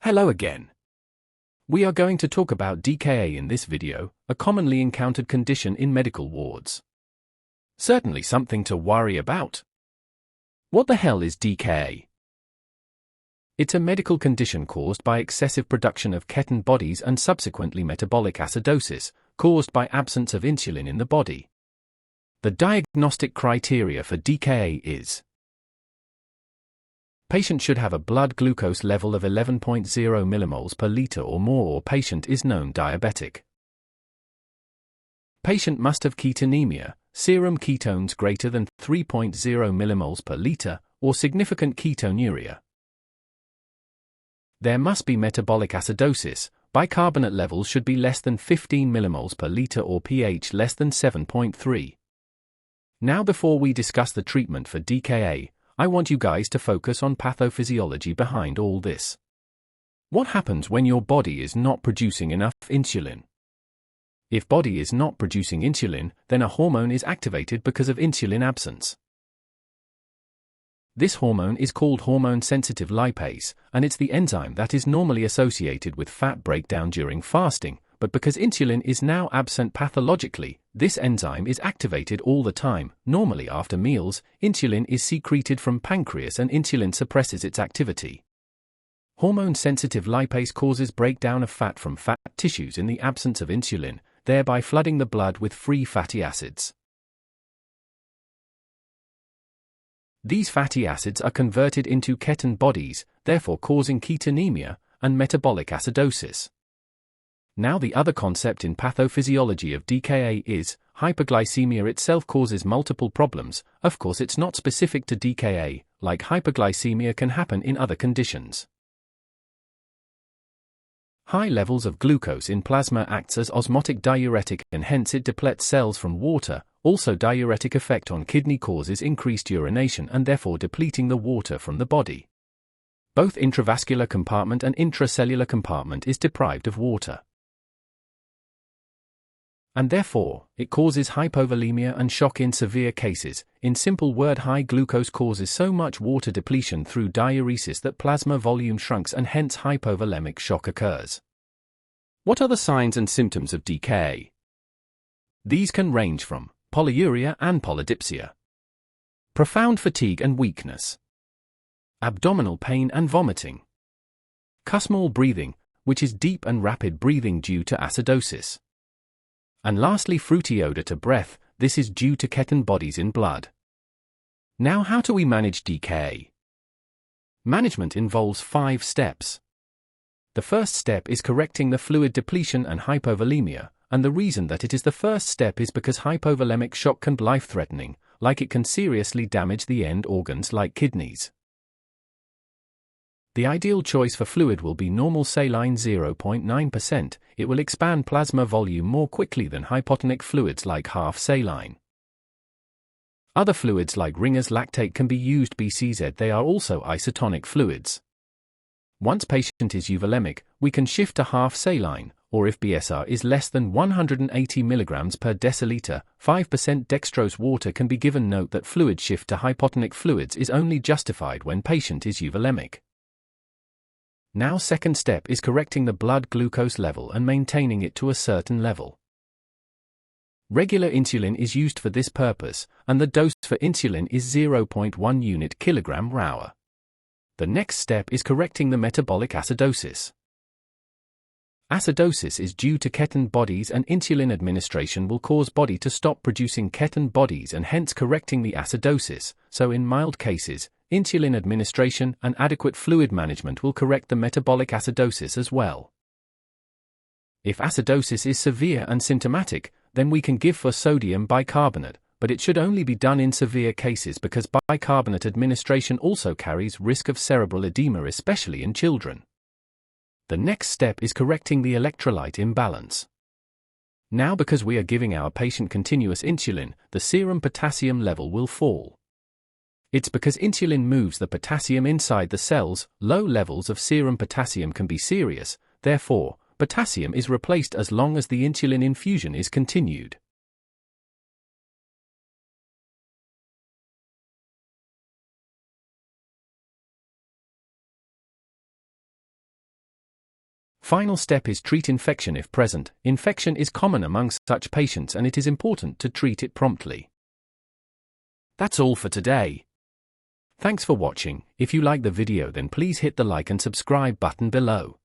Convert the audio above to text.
Hello again. We are going to talk about DKA in this video, a commonly encountered condition in medical wards. Certainly something to worry about. What the hell is DKA? It's a medical condition caused by excessive production of ketone bodies and subsequently metabolic acidosis, caused by absence of insulin in the body. The diagnostic criteria for DKA is: patient should have a blood glucose level of 11.0 millimoles per liter or more, or patient is known diabetic. Patient must have ketonemia, serum ketones greater than 3.0 millimoles per liter, or significant ketonuria. There must be metabolic acidosis. Bicarbonate levels should be less than 15 millimoles per liter or pH less than 7.3. Now, before we discuss the treatment for DKA, I want you guys to focus on pathophysiology behind all this. What happens when your body is not producing enough insulin? If body is not producing insulin, then a hormone is activated because of insulin absence. This hormone is called hormone-sensitive lipase, and it's the enzyme that is normally associated with fat breakdown during fasting, but because insulin is now absent pathologically, this enzyme is activated all the time. Normally after meals, insulin is secreted from pancreas and insulin suppresses its activity. Hormone-sensitive lipase causes breakdown of fat from fat tissues in the absence of insulin, thereby flooding the blood with free fatty acids. These fatty acids are converted into ketone bodies, therefore causing ketonemia and metabolic acidosis. Now, the other concept in pathophysiology of DKA is hyperglycemia itself causes multiple problems. Of course, it's not specific to DKA, like hyperglycemia can happen in other conditions. High levels of glucose in plasma acts as osmotic diuretic and hence it depletes cells from water. Also, diuretic effect on kidney causes increased urination and therefore depleting the water from the body. Both intravascular compartment and intracellular compartment is deprived of water. And therefore, it causes hypovolemia and shock in severe cases. In simple word, high glucose causes so much water depletion through diuresis that plasma volume shrinks and hence hypovolemic shock occurs. What are the signs and symptoms of DKA? These can range from polyuria and polydipsia, profound fatigue and weakness, abdominal pain and vomiting, cusmal breathing, which is deep and rapid breathing due to acidosis. And lastly, fruity odor to breath. This is due to ketone bodies in blood. Now, how do we manage DKA? Management involves 5 steps. The first step is correcting the fluid depletion and hypovolemia, and the reason that it is the first step is because hypovolemic shock can be life-threatening, like it can seriously damage the end organs like kidneys. The ideal choice for fluid will be normal saline 0.9%. It will expand plasma volume more quickly than hypotonic fluids like half saline. Other fluids like Ringer's lactate can be used BCZ. They are also isotonic fluids. Once patient is euvolemic, we can shift to half saline, or if BSR is less than 180 mg per deciliter, 5% dextrose water can be given. Note that fluid shift to hypotonic fluids is only justified when patient is euvolemic. Now, second step is correcting the blood glucose level and maintaining it to a certain level. Regular insulin is used for this purpose, and the dose for insulin is 0.1 unit kg/hour. The next step is correcting the metabolic acidosis. Acidosis is due to ketone bodies, and insulin administration will cause body to stop producing ketone bodies and hence correcting the acidosis. So in mild cases, insulin administration and adequate fluid management will correct the metabolic acidosis as well. If acidosis is severe and symptomatic, then we can give for sodium bicarbonate, but it should only be done in severe cases because bicarbonate administration also carries risk of cerebral edema, especially in children. The next step is correcting the electrolyte imbalance. Now, because we are giving our patient continuous insulin, the serum potassium level will fall. It's because insulin moves the potassium inside the cells. Low levels of serum potassium can be serious, therefore, potassium is replaced as long as the insulin infusion is continued. final step is treat infection if present. Infection is common among such patients and it is important to treat it promptly. That's all for today. Thanks for watching. If you like the video then please hit the like and subscribe button below.